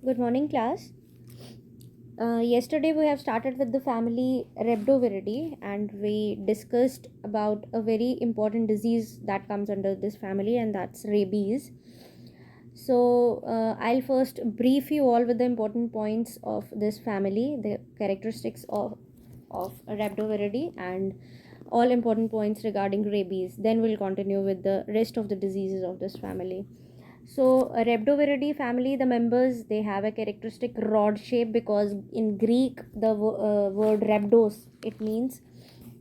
Good morning, class. Yesterday we have started with the family Rhabdoviridae, and we discussed about a very important disease that comes under this family, and that's rabies. So I'll first brief you all with the important points of this family, the characteristics of Rhabdoviridae, and all important points regarding rabies. Then we'll continue with the rest of the diseases of this family. So, Rhabdoviridae family, the members, they have a characteristic rod shape, because in Greek the word rhabdos, it means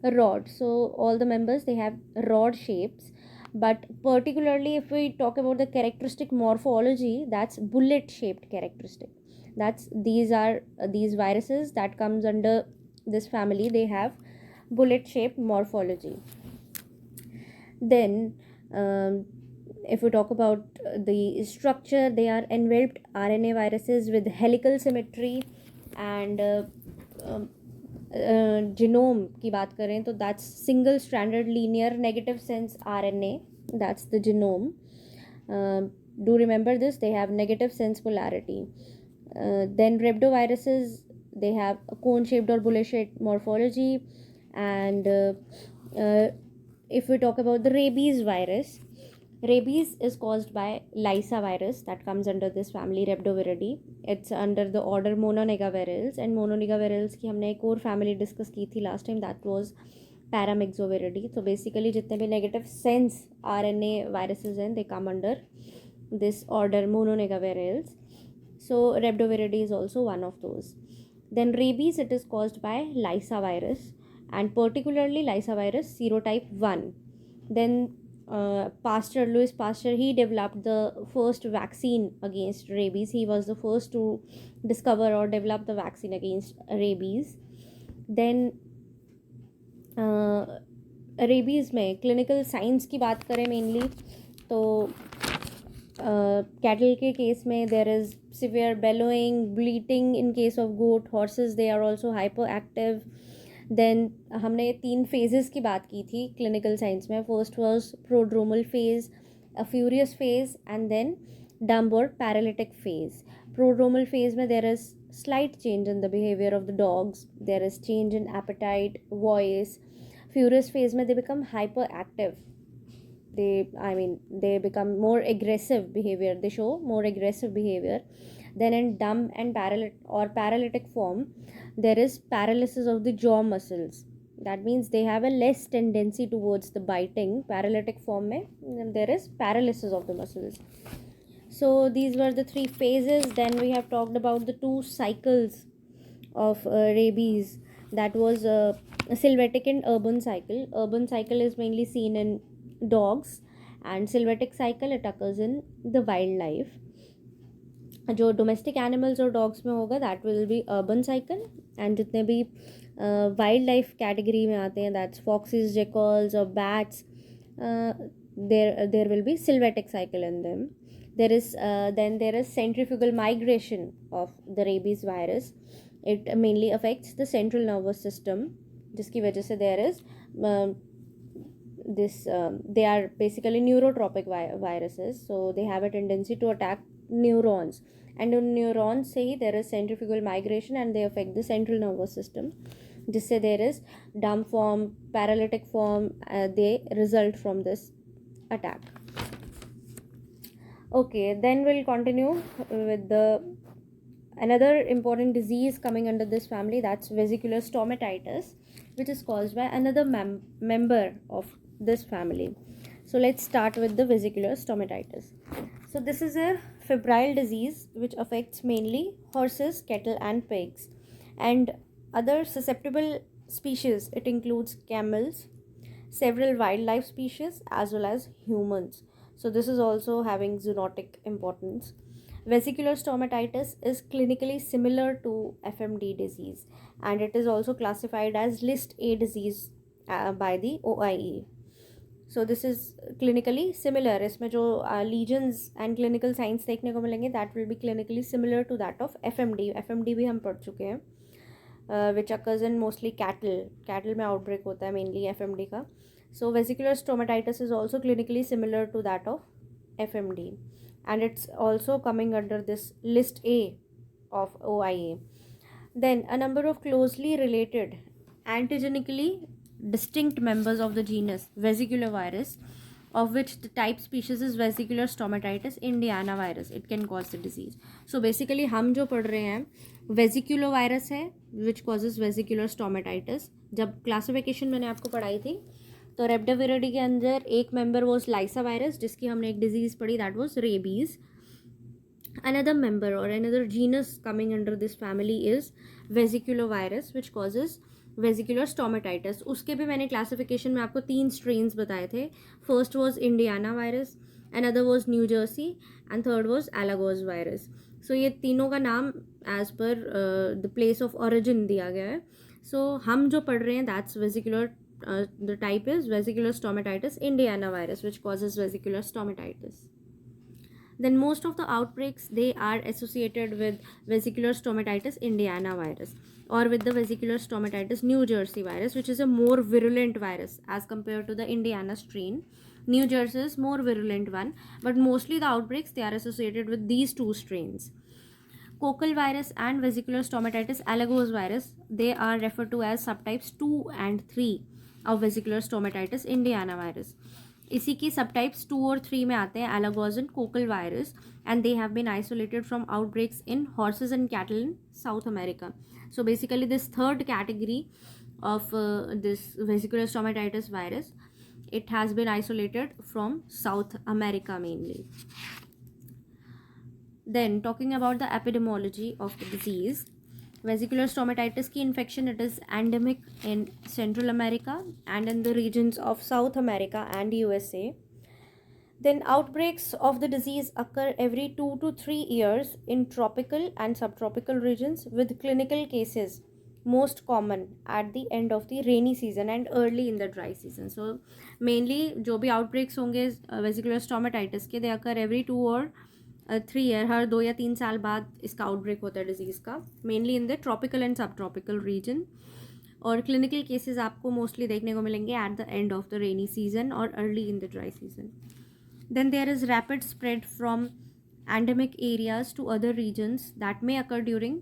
a rod. So all the members, they have rod shapes. But particularly if we talk about the characteristic morphology, that's bullet shaped characteristic. That's these viruses that comes under this family, they have bullet shaped morphology. Then if we talk about the structure, they are enveloped RNA viruses with helical symmetry. And genome की बात करें तो that's single stranded linear negative sense RNA, that's the genome. Do remember this, they have negative sense polarity. Then rhabdoviruses, they have a cone shaped or bullet shaped morphology. And if we talk about the rabies virus, rabies is caused by Lyssa virus that comes under this family Rhabdoviridae. It's under the order Mononegavirales, and Mononegavirales की हमने एक और family discuss की थी last time, that was Paramyxoviridae. So basically जितने भी negative sense RNA viruses हैं, they come under this order Mononegavirales. So Rhabdoviridae is also one of those. Then rabies, it is caused by Lyssa virus, and particularly Lyssa virus serotype 1. Then Louis Pasteur, he developed the first vaccine against rabies. He was the first to discover or develop the vaccine against rabies. Then rabies में clinical signs की बात करें mainly, तो cattle के case में there is severe bellowing, bleating in case of goat. Horses, they are also hyperactive. Then हमने 3 phases की बात की थी क्लिनिकल साइंस में. First was prodromal phase, a furious phase, and then dumb और पैरालिटिक फेज. प्रोड्रोमल फेज में there is slight change in the behaviour of the dogs, there is change in appetite, voice. Furious phase में they become hyperactive, they become more aggressive behavior, they show more aggressive behavior. Then in dumb and paralytic form, there is paralysis of the jaw muscles. That means they have a less tendency towards the biting. Paralytic form mein there is paralysis of the muscles. So these were the 3 phases. Then we have talked about the 2 cycles of rabies. That was a sylvatic and urban cycle. Urban cycle is mainly seen in dogs, and sylvatic cycle it occurs in the wildlife. जो domestic animals और dogs में होगा that will be urban cycle, and जितने भी wild life category में आते हैं, that's foxes, जेकल्स और bats, there will be sylvatic cycle in them. There is centrifugal migration of the rabies virus. It mainly affects the central nervous system, जिसकी वजह से there is they are basically neurotropic viruses, so they have a tendency to attack neurons, and in neurons से ही there is centrifugal migration and they affect the central nervous system, जिससे there is dumb form, paralytic form, they result from this attack. Okay, then we'll continue with the another important disease coming under this family, that's vesicular stomatitis, which is caused by another member of this family. So let's start with the vesicular stomatitis. So this is a febrile disease which affects mainly horses, cattle and pigs, and other susceptible species. It includes camels, several wildlife species, as well as humans. So this is also having zoonotic importance. Vesicular stomatitis is clinically similar to FMD disease, and it is also classified as list A disease by the OIE. So this is clinically similar. इसमें जो lesions and clinical signs देखने को मिलेंगे, that will be clinically similar to that of FMD. FMD भी हम पढ़ चुके हैं, which occurs in mostly cattle. Cattle में outbreak होता है mainly FMD का. So vesicular stomatitis is also clinically similar to that of FMD, and it's also coming under this list A of OIA. Then a number of closely related, antigenically distinct members of the genus Vesiculovirus, of which the type species is Vesicular stomatitis indianavirus. It can cause the disease. So basically हम जो पढ़ रहे हैं Vesiculovirus है which causes Vesicular stomatitis. जब classification मैंने आपको पढ़ाई थी तो रेप्टाविरिडी के अंदर एक मेंबर वॉज लाइसा वायरस जिसकी हमने एक डिजीज़ पढ़ी, that was rabies. Another member or another genus coming under this family is vesiculovirus which causes vesicular stomatitis. उसके भी मैंने क्लासिफिकेशन में आपको 3 स्ट्रेन्स बताए थे. First was Indiana virus, another was New Jersey and third was Alagoas virus. So ये तीनों का नाम as per the place of origin दिया गया है. सो हम जो पढ़ रहे हैं that's vesicular, the type is vesicular stomatitis Indiana virus which causes vesicular stomatitis. Then most of the outbreaks, they are associated with vesicular stomatitis indianavirus or with the vesicular stomatitis New Jersey virus, which is a more virulent virus as compared to the Indiana strain. New Jersey is more virulent one, but mostly the outbreaks, they are associated with these two strains. Cocal virus and vesicular stomatitis alagos virus, they are referred to as subtypes 2 and 3 of vesicular stomatitis indianavirus. इसी की सब types 2 और 3 में आते हैं Alagoas and Cocal virus, and they have been isolated from outbreaks in horses and cattle in South America. So basically this third category of this vesicular stomatitis virus, it has been isolated from South America mainly. Then talking about the epidemiology of the disease, vesicular stomatitis की infection it is endemic in Central America and in the regions of South America and USA. Then outbreaks of the disease occur every 2 to 3 years in tropical and subtropical regions, with clinical cases most common at the end of the rainy season and early in the dry season. So mainly जो भी outbreaks होंगे vesicular stomatitis के, they occur every 2 or 3 year, हर 2 या 3 साल बाद इसका outbreak होता है डिजीज़ का, mainly in the tropical and subtropical region. और क्लिनिकल केसेस आपको मोस्टली देखने को मिलेंगे at the end of the rainy season और early in the dry season. Then there is rapid spread from endemic areas to other regions that may occur during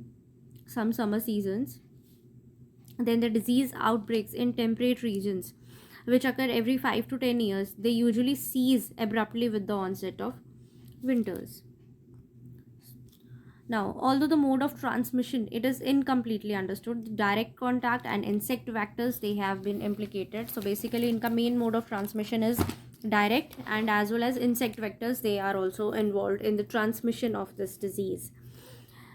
some summer seasons. Then the disease outbreaks in temperate regions, which occur every 5 to 10 years, they usually cease abruptly with the onset of winters. Now, although the mode of transmission, it is incompletely understood, the direct contact and insect vectors, they have been implicated. So basically, inka main mode of transmission is direct, and as well as insect vectors, they are also involved in the transmission of this disease.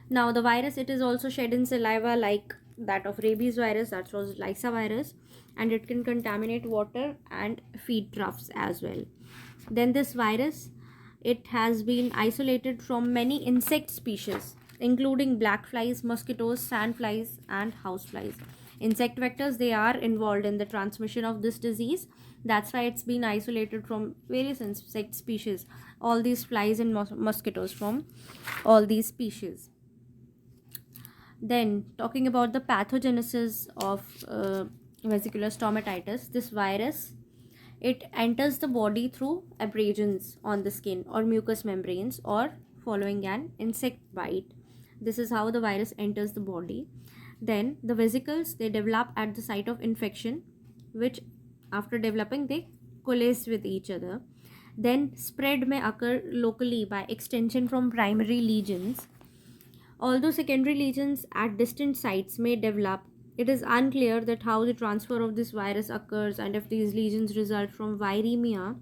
Now, the virus, it is also shed in saliva like that of rabies virus, that was Lyssa virus, and it can contaminate water and feed troughs as well. Then this virus, it has been isolated from many insect species, including black flies, mosquitoes, sandflies, and houseflies. Insect vectors, they are involved in the transmission of this disease. That's why it's been isolated from various insect species, all these flies and mosquitoes from all these species. Then talking about the pathogenesis of vesicular stomatitis, this virus, it enters the body through abrasions on the skin or mucous membranes or following an insect bite. This is how the virus enters the body. Then the vesicles, they develop at the site of infection, which after developing they coalesce with each other. Then spread may occur locally by extension from primary lesions. Although secondary lesions at distant sites may develop, it is unclear that how the transfer of this virus occurs and if these lesions result from viremia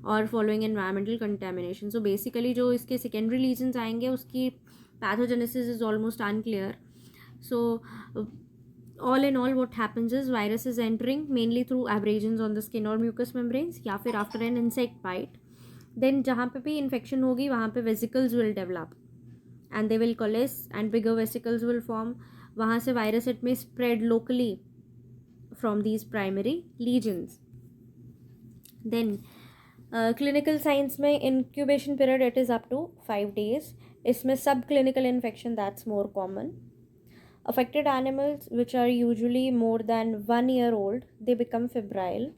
or following environmental contamination. So basically जो इसके secondary lesions आएंगे उसकी pathogenesis is almost unclear. So all in all what happens is virus is entering mainly through abrasions on the skin or mucous membranes या फिर after an insect bite. Then जहाँ पे भी infection होगी वहाँ पे vesicles will develop and they will coalesce and bigger vesicles will form. वहाँ से virus it may spread locally from these primary lesions. Then clinical signs में incubation period it is up to 5 days. इसमें subclinical infection that's more common. Affected animals which are usually more than 1 year old, they become febrile.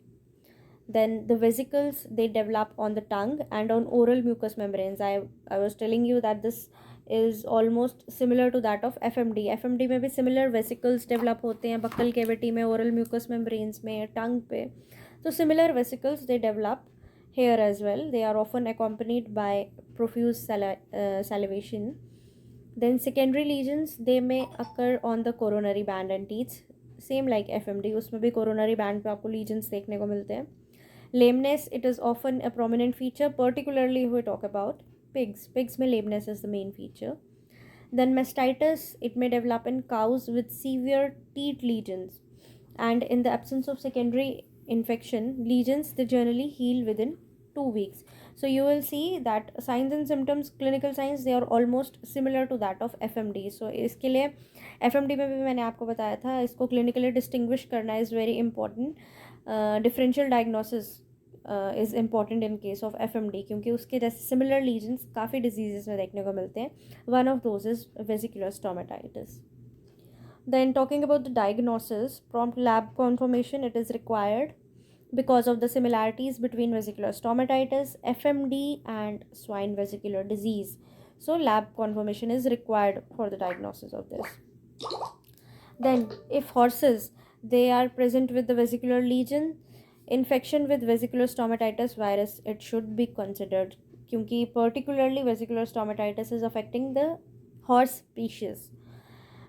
Then the vesicles, they develop on the tongue and on oral mucous membranes. I was telling you that this is almost similar to that of FMD. FMD में भी similar vesicles develop होते हैं buccal cavity में, oral mucous membranes में, tongue पे. So similar vesicles they develop here as well. They are often accompanied by profuse salivation. Then secondary lesions, they may occur on the coronary band and teeth. Same like FMD, उसमें भी coronary band पे आपको lesions देखने को मिलते हैं. Lameness, it is often a prominent feature, particularly if we talk about pigs. Pigs में lameness is the main feature. Then mastitis, it may develop in cows with severe teat lesions. And in the absence of secondary infection, lesions, they generally heal within 2 weeks. So you will see that signs and symptoms, clinical signs, they are almost similar to that of FMD. So इसके लिए FMD में भी मैंने आपको बताया था, इसको clinically distinguish करना is very important. Differential diagnosis is important in case of FMD क्योंकि उसके जैसे similar lesions काफ़ी diseases में देखने को मिलते हैं. One of those is vesicular stomatitis. Then talking about the diagnosis, prompt lab confirmation, it is required because of the similarities between vesicular stomatitis, FMD and swine vesicular disease. So lab confirmation is required for the diagnosis of this. Then if horses, they are present with the vesicular lesion, infection with vesicular stomatitis virus, it should be considered क्योंकि particularly vesicular stomatitis is affecting the horse species.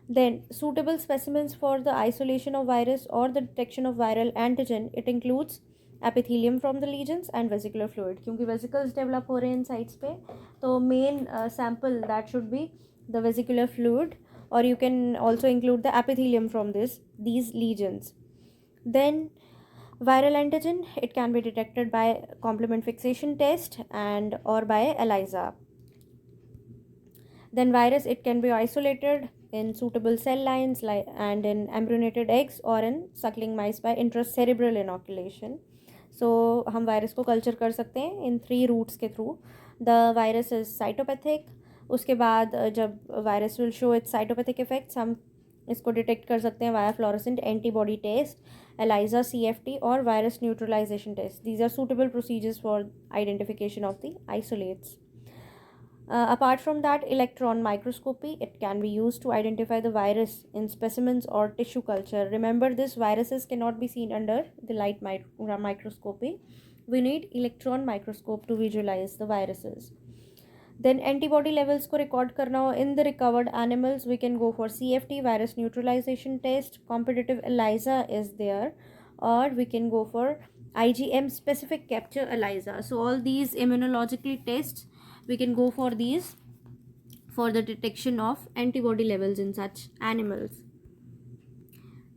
Then suitable specimens for the isolation of virus or the detection of viral antigen, it includes epithelium from the lesions and vesicular fluid क्योंकि vesicles develop हो रहे हैं इन sites पे, तो main sample that should be the vesicular fluid, or you can also include the epithelium from these lesions. Then viral antigen, it can be detected by complement fixation test and or by ELISA. Then virus, it can be isolated in suitable cell lines and in embryonated eggs or in suckling mice by intracerebral inoculation. So हम virus को culture कर सकते हैं इन 3 routes के through. The virus is cytopathic. उसके बाद जब virus will show its cytopathic effects, हम इसको डिटेक्ट कर सकते हैं via fluorescent antibody test, ELISA, CFT और virus neutralization test. These are suitable procedures for identification of the isolates. Apart from that, electron microscopy, it can be used to identify the virus in specimens or tissue culture. Remember this, viruses cannot be seen under the light microscopy. We need electron microscope to visualize the viruses. Then antibody levels को record करना हो in the recovered animals, we can go for CFT, virus neutralization test. Competitive ELISA is there, or we can go for IgM specific capture ELISA. So all these immunological tests, we can go for these for the detection of antibody levels in such animals.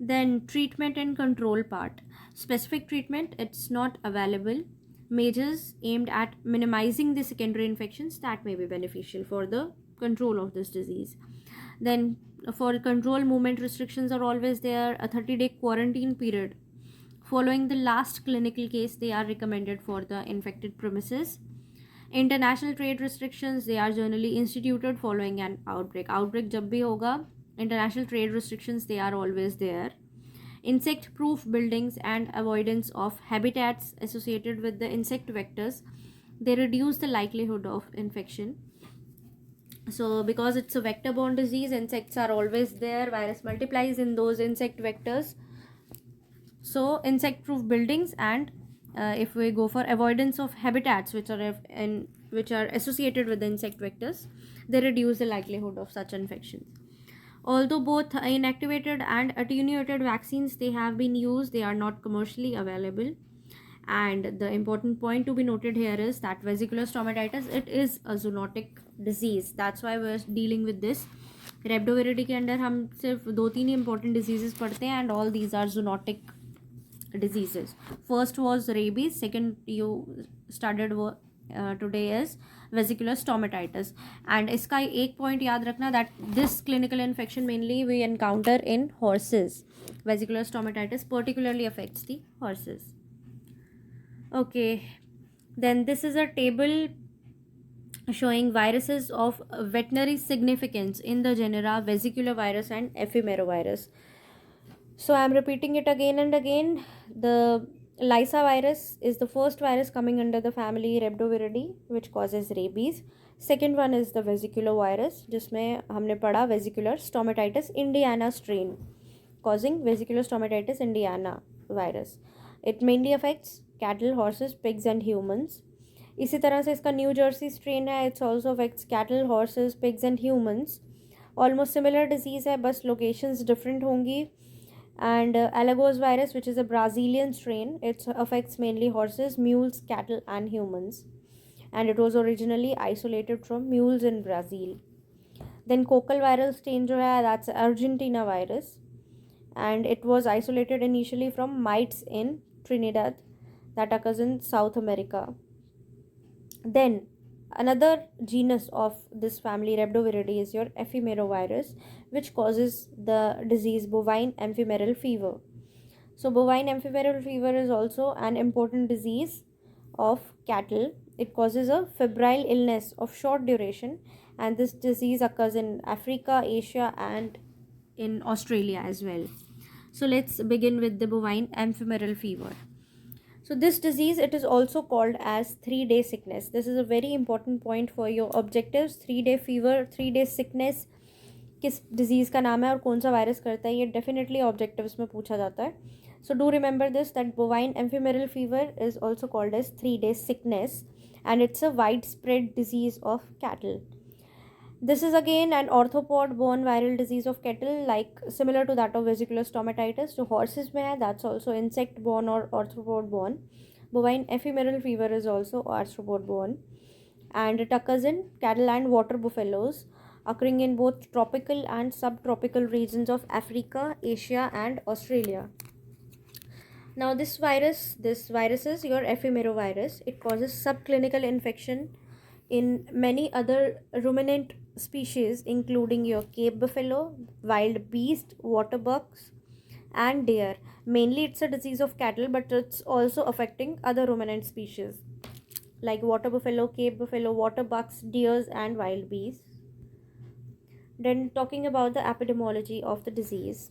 Then treatment and control part. Specific treatment, it's not available. Measures aimed at minimizing the secondary infections that may be beneficial for the control of this disease. Then for control, movement restrictions are always there. A 30-day quarantine period following the last clinical case, they are recommended for the infected premises. International trade restrictions, they are generally instituted following an outbreak. Outbreak जब भी होगा, international trade restrictions, they are always there. Insect proof buildings and avoidance of habitats associated with the insect vectors, they reduce the likelihood of infection. So because it's a vector borne disease, insects are always there, virus multiplies in those insect vectors. So insect proof buildings and if we go for avoidance of habitats which are associated with the insect vectors, they reduce the likelihood of such infections. Although both inactivated and attenuated vaccines, they have been used, they are not commercially available. And the important point to be noted here is that vesicular stomatitis, it is a zoonotic disease. That's why we're dealing with this. Rhabdoviridae के अंदर हम सिर्फ 2-3 ही important diseases पढ़ते हैं, and all these are zoonotic diseases. First was rabies, second you studied today is vesicular stomatitis. And इसका एक point याद रखना that this clinical infection mainly we encounter in horses. Vesicular stomatitis particularly affects the horses. Okay, then this is a table showing viruses of veterinary significance in the genera vesiculovirus and ephemerovirus. So I am repeating it again and again. The Lyssa virus is the first virus coming under the family Rhabdoviridae, which causes rabies. Second one is the vesicular virus, जिसमें हमने पढ़ा vesicular stomatitis Indiana strain causing vesicular stomatitis indiana virus. It mainly affects cattle, horses, pigs and humans. इसी तरह से इसका New Jersey strain है, it's also affects cattle, horses, pigs and humans. Almost similar disease है, बस locations different होंगी. And Alagoas virus which is a Brazilian strain, it's affects mainly horses, mules, cattle and humans. And it was originally isolated from mules in Brazil. Then cocal viral strain जो है, that's Argentina virus, and it was isolated initially from mites in Trinidad that occurs in South America. Then another genus of this family Rhabdoviridae is your ephemerovirus, which causes the disease bovine ephemeral fever. So bovine ephemeral fever is also an important disease of cattle. It causes a febrile illness of short duration, and this disease occurs in Africa, Asia and in Australia as well. So let's begin with the bovine ephemeral fever. So this disease, it is also called as 3-day sickness. This is a very important point for your objectives. 3-day fever, 3-day sickness, किस disease का नाम है और कौन सा virus करता है, ये डेफिनेटली ऑब्जेक्टिव्स में पूछा जाता है. So do remember this that bovine ephemeral fever is also called as 3-day sickness, and it's a widespread disease of cattle. This is again an arthropod-borne viral disease of cattle, like similar to that of vesicular stomatitis. जो horses में है, that's also insect-borne or arthropod-borne. Bovine ephemeral fever is also arthropod-borne, and it occurs in cattle and water buffaloes, occurring in both tropical and subtropical regions of Africa, Asia, and Australia. Now, this virus is your ephemerovirus. It causes subclinical infection in many other ruminant species, including your Cape buffalo, wild beast, water bucks, and deer. Mainly, it's a disease of cattle, but it's also affecting other ruminant species like water buffalo, Cape buffalo, water bucks, deers, and wild beasts. Then, talking about the epidemiology of the disease.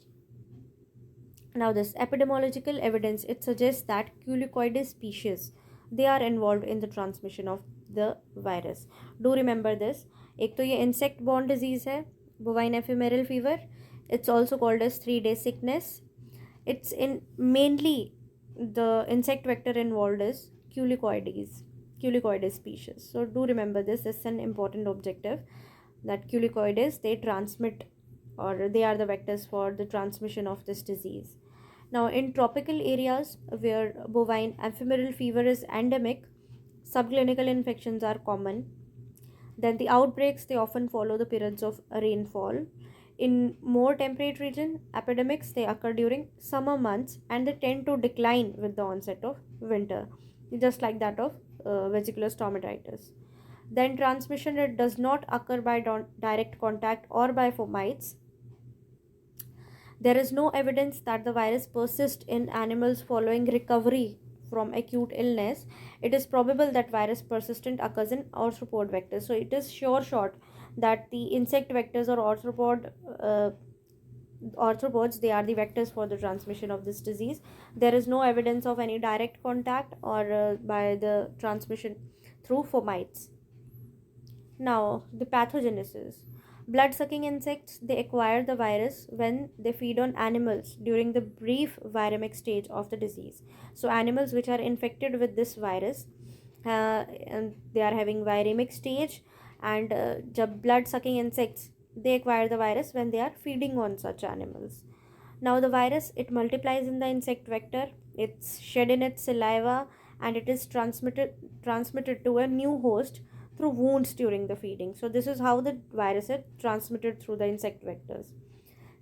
Now, this epidemiological evidence, it suggests that Culicoides species, they are involved in the transmission of the virus. Do remember this. एक तो ये insect borne disease है, bovine ephemeral fever. It's also called as 3-day sickness. It's in mainly the insect vector involved is Culicoides species. So do remember this. This is an important objective, that Culicoides, they transmit, or they are the vectors for the transmission of this disease. Now, in tropical areas where bovine ephemeral fever is endemic, subclinical infections are common. Then the outbreaks, they often follow the periods of rainfall. In more temperate region, epidemics, they occur during summer months, and they tend to decline with the onset of winter, just like that of vesicular stomatitis. Then transmission, it does not occur by direct contact or by fomites. There is no evidence that the virus persists in animals following recovery from acute illness. It is probable that virus persistent occurs in arthropod vectors. So it is sure shot that the insect vectors or arthropods, they are the vectors for the transmission of this disease. There is no evidence of any direct contact or by the transmission through fomites. Now, the pathogenesis. Blood-sucking insects, they acquire the virus when they feed on animals during the brief viremic stage of the disease. So, animals which are infected with this virus, and they are having viremic stage, and blood-sucking insects, they acquire the virus when they are feeding on such animals. Now, the virus, it multiplies in the insect vector, it's shed in its saliva, and it is transmitted to a new host through wounds during the feeding. So this is how the virus is transmitted through the insect vectors.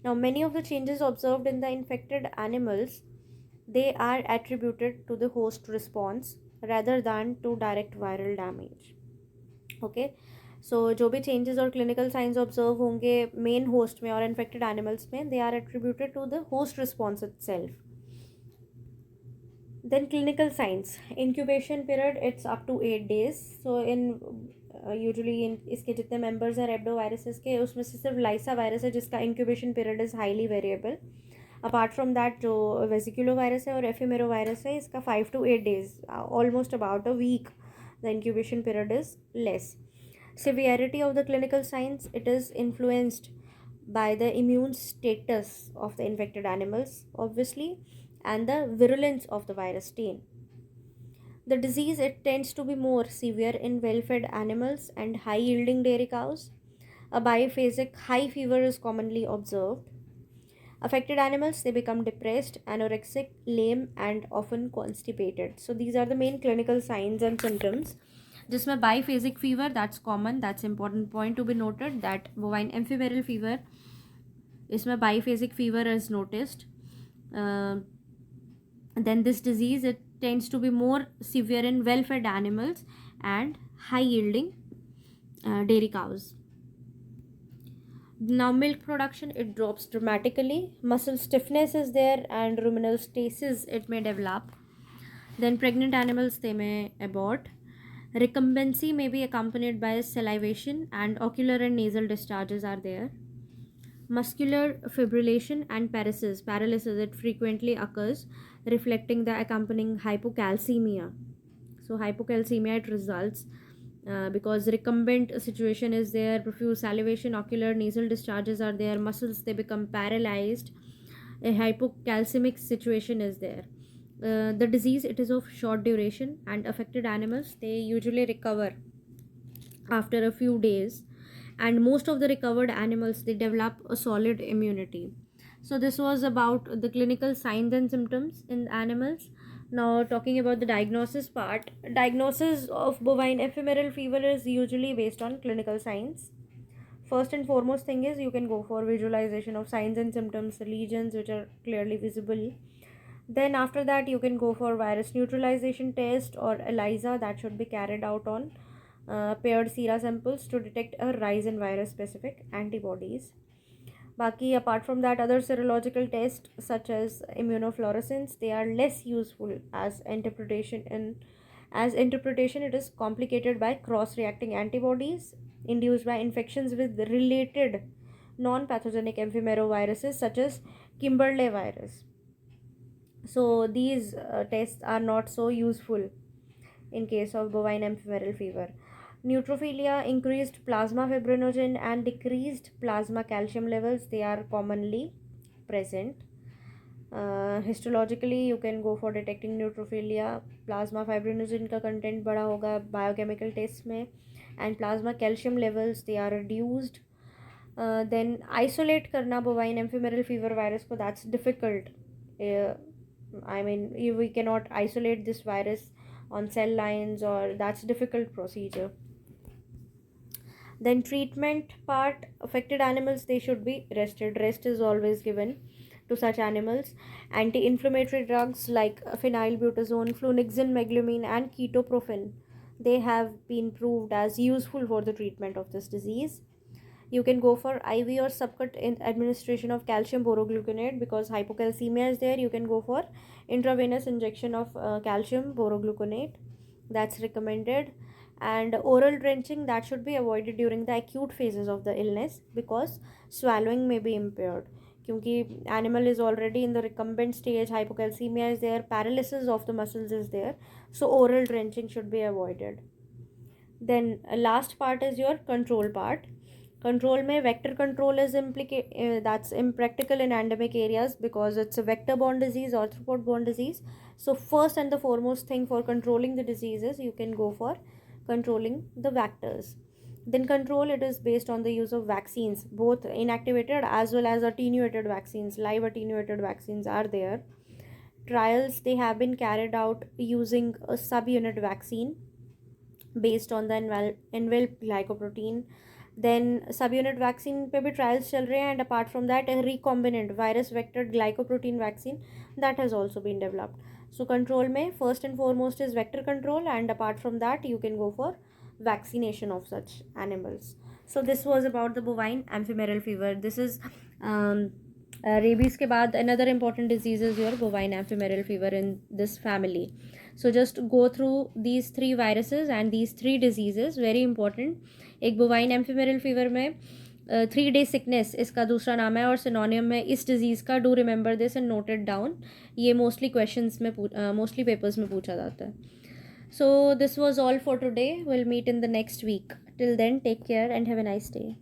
Now, many of the changes observed in the infected animals, they are attributed to the host response rather than to direct viral damage. Okay, so जो भी changes और clinical signs observe होंगे main host में और infected animals में, they are attributed to the host response itself. Then clinical signs. Incubation period, it's up to 8 days. So in usually in इसके जितने members हैं rhabdoviruses के, उसमें से सिर्फ लाइसा वायरस है जिसका incubation period is highly variable. Apart from that, जो वेसिकुलो वायरस है और एफिमेरो वायरस है, इसका 5 to 8 days, almost about a week, the incubation period is less. Severity of the clinical signs, it is influenced by the immune status of the infected animals, obviously, and the virulence of the virus strain. The disease, it tends to be more severe in well-fed animals and high-yielding dairy cows. A biphasic high fever is commonly observed. Affected animals, they become depressed, anorexic, lame, and often constipated. So these are the main clinical signs and symptoms. जिसमें biphasic fever, that's common, that's important point to be noted, that bovine amphiviral fever, इसमें biphasic fever is noticed. Then this disease, it tends to be more severe in well-fed animals and high-yielding dairy cows. Now milk production, it drops dramatically. Muscle stiffness is there and ruminal stasis it may develop. Then pregnant animals, they may abort. Recumbency may be accompanied by salivation, and ocular and nasal discharges are there. Muscular fibrillation and paralysis, it frequently occurs, reflecting the accompanying hypocalcemia. So hypocalcemia, it results because recumbent situation is there, profuse salivation, ocular nasal discharges are there, muscles, they become paralyzed, a hypocalcemic situation is there. The disease, it is of short duration, and affected animals, they usually recover after a few days, and most of the recovered animals, they develop a solid immunity. So this was about the clinical signs and symptoms in animals. Now talking about the diagnosis part, diagnosis of bovine ephemeral fever is usually based on clinical signs. First and foremost thing is, you can go for visualization of signs and symptoms, lesions which are clearly visible. Then after that, you can go for virus neutralization test or ELISA, that should be carried out on paired sera samples to detect a rise in virus specific antibodies. Baki, apart from that, other serological tests such as immunofluorescence, they are less useful as interpretation it is complicated by cross reacting antibodies induced by infections with related non pathogenic amphimeroviruses such as Kimberley virus. So these tests are not so useful in case of bovine amphiviral fever. Neutrophilia, increased plasma fibrinogen and decreased plasma calcium levels, they are commonly present. Histologically, you can go for detecting neutrophilia. Plasma fibrinogen का content बड़ा होगा biochemical test में, and plasma calcium levels, they are reduced. Then isolate करना bovine amphimeral fever virus को, that's difficult. We cannot isolate this virus on cell lines, or that's difficult procedure. Then treatment part, affected animals, they should be rested. Rest is always given to such animals. Anti-inflammatory drugs like phenylbutazone, flunixin, meglumine, and ketoprofen, they have been proved as useful for the treatment of this disease. You can go for IV or subcut administration of calcium borogluconate because hypocalcemia is there. You can go for intravenous injection of calcium borogluconate, that's recommended. And oral drenching, that should be avoided during the acute phases of the illness because swallowing may be impaired. Because animal is already in the recumbent stage, hypocalcemia is there, paralysis of the muscles is there, so oral drenching should be avoided. Then last part is your control part. Control में vector control is that's impractical in endemic areas because it's a vector borne disease, arthropod borne disease. So first and the foremost thing for controlling the diseases, you can go for controlling the vectors. Then control, it is based on the use of vaccines, both inactivated as well as attenuated vaccines. Live attenuated vaccines are there. Trials, they have been carried out using a subunit vaccine based on the enveloped glycoprotein. Then subunit vaccine पे भी trials चल रहे हैं, and apart from that a recombinant virus vector glycoprotein vaccine that has also been developed. So control में first and foremost is vector control, and apart from that you can go for vaccination of such animals. So this was about the bovine amphimeral fever. This is rabies के बाद another important disease is your bovine amphimeral fever in this family. So just go through these three viruses and these three diseases, very important. एक bovine amphimeral fever में 3-day sickness इसका दूसरा नाम है, और सिनोनियम में इस डिजीज़ का, do remember this and note it down. ये मोस्टली क्वेश्चंस में मोस्टली पेपर्स में पूछा जाता है. So this was all for today. We'll meet in the next week. Till then, take care and have a nice day.